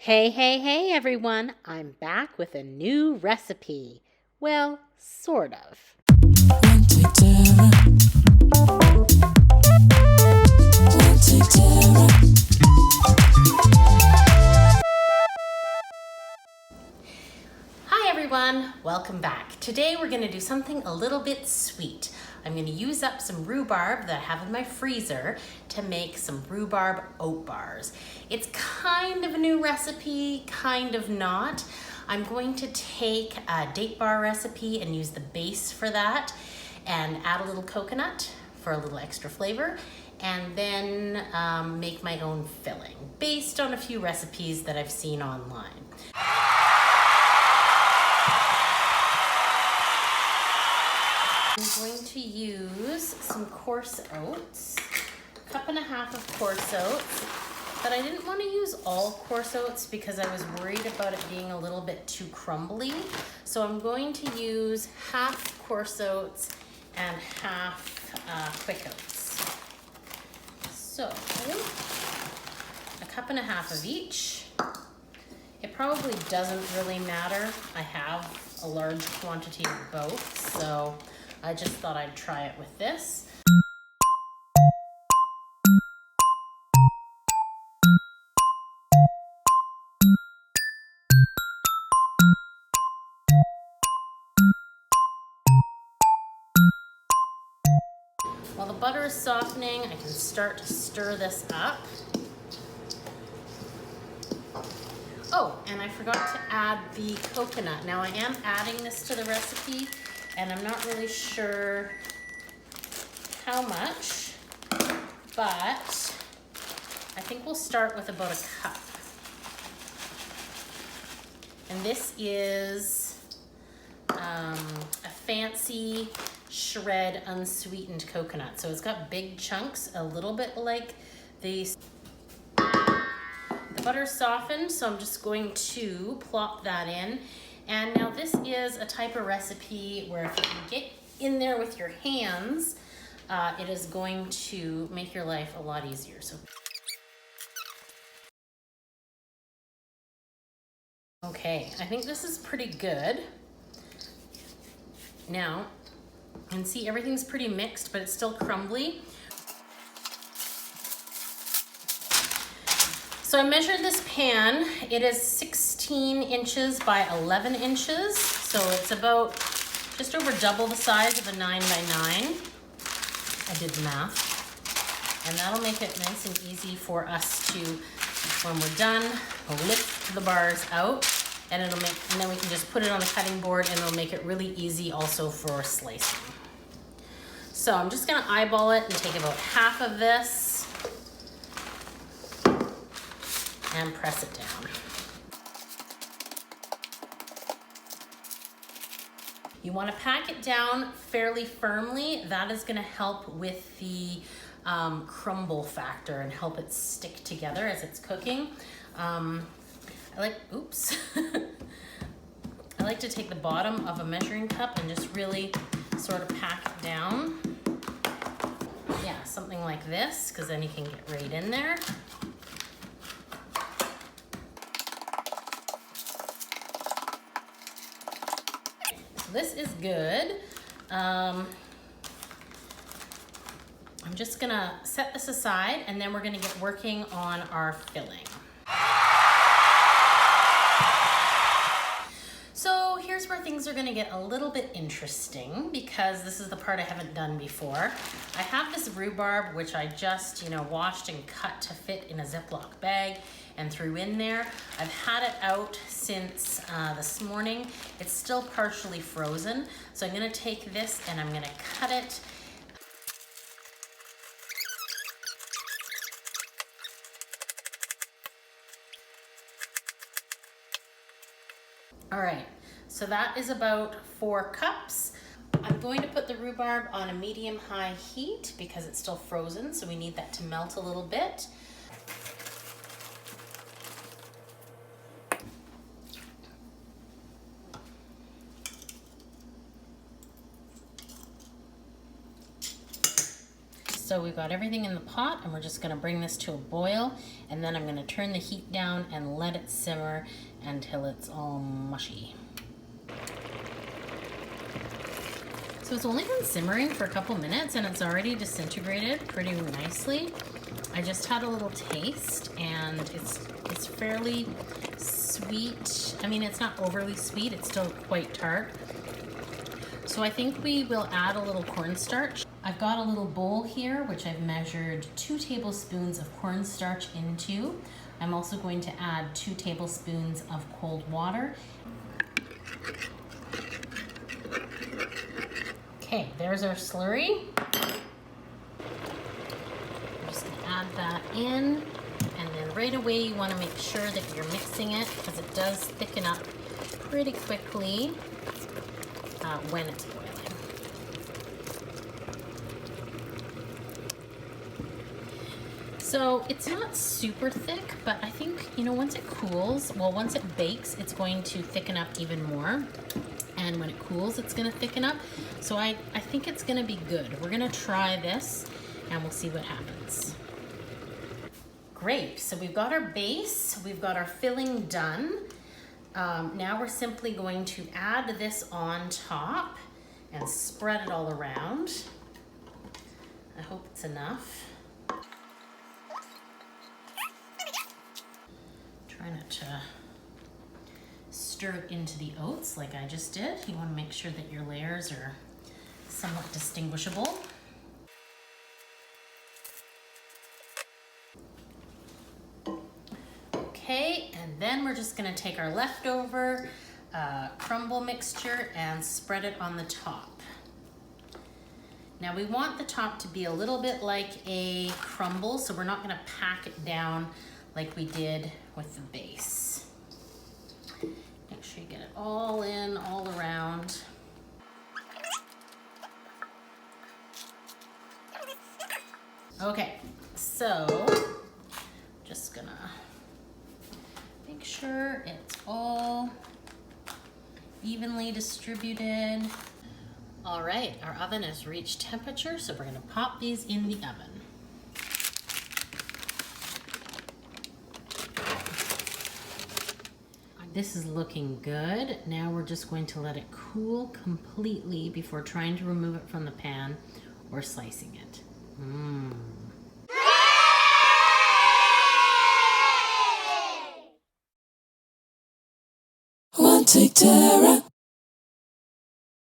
Hey everyone, I'm back with a new recipe. Well, sort of. Hi everyone, welcome back. Today we're going to do something a little bit sweet. I'm going to use up some rhubarb that I have in my freezer to make some rhubarb oat bars. It's kind of a new recipe, kind of not. I'm going to take a date bar recipe and use the base for that and add a little coconut for a little extra flavor, and then make my own filling based on a few recipes that I've seen online. I'm going to use some coarse oats, a cup and a half of coarse oats, but I didn't want to use all coarse oats because I was worried about it being a little bit too crumbly. So I'm going to use half coarse oats and half quick oats. So a cup and a half of each. It probably doesn't really matter. I have a large quantity of both, so I just thought I'd try it with this. While the butter is softening, I can start to stir this up. Oh, and I forgot to add the coconut. Now I am adding this to the recipe, and I'm not really sure how much, but I think we'll start with about a cup. And this is a fancy shred unsweetened coconut. So it's got big chunks, a little bit like these. The butter's softened, so I'm just going to plop that in. And now this is a type of recipe where if you can get in there with your hands, it is going to make your life a lot easier. So, okay, I think this is pretty good. Now, you can see everything's pretty mixed, but it's still crumbly. So I measured this pan. It is 16 inches by 11 inches. So it's about just over double the size of a 9 by 9. I did the math. And that'll make it nice and easy for us to, when we're done, lift the bars out, and then we can just put it on the cutting board, and it'll make it really easy also for slicing. So I'm just gonna eyeball it and take about half of this and press it down. You want to pack it down fairly firmly. That is going to help with the crumble factor and help it stick together as it's cooking. I like to take the bottom of a measuring cup and just really sort of pack it down. Yeah, something like this, because then you can get right in there. This is good. I'm just gonna set this aside, and then we're gonna get working on our filling. So here's where things are gonna get a little bit interesting, because this is the part I haven't done before. I have this rhubarb, which I just, washed and cut to fit in a Ziploc bag and threw in there. I've had it out since this morning. It's still partially frozen. So I'm gonna take this and I'm gonna cut it. All right, so that is about 4 cups. I'm going to put the rhubarb on a medium-high heat because it's still frozen, so we need that to melt a little bit. So we've got everything in the pot and we're just gonna bring this to a boil, and then I'm gonna turn the heat down and let it simmer until it's all mushy. So it's only been simmering for a couple minutes and it's already disintegrated pretty nicely. I just had a little taste and it's fairly sweet. I mean, it's not overly sweet, it's still quite tart. So I think we will add a little cornstarch. I've got a little bowl here, which I've measured 2 tablespoons of cornstarch into. I'm also going to add 2 tablespoons of cold water. Okay, there's our slurry. I'm just gonna add that in, and then right away you wanna make sure that you're mixing it because it does thicken up pretty quickly when it's boiling. So it's not super thick, but I think, you know, once it cools, well, once it bakes, it's going to thicken up even more. And when it cools, it's gonna thicken up. So I think it's gonna be good. We're gonna try this and we'll see what happens. Great, so we've got our base, we've got our filling done. Now we're simply going to add this on top and spread it all around. I hope it's enough. Try not to stir it into the oats like I just did. You want to make sure that your layers are somewhat distinguishable. Okay, and then we're just going to take our leftover crumble mixture and spread it on the top. Now we want the top to be a little bit like a crumble, so we're not going to pack it down like we did with the base. Make sure you get it all in, all around. Okay, so just gonna make sure it's all evenly distributed. All right, our oven has reached temperature, so we're gonna pop these in the oven. This is looking good. Now we're just going to let it cool completely before trying to remove it from the pan or slicing it.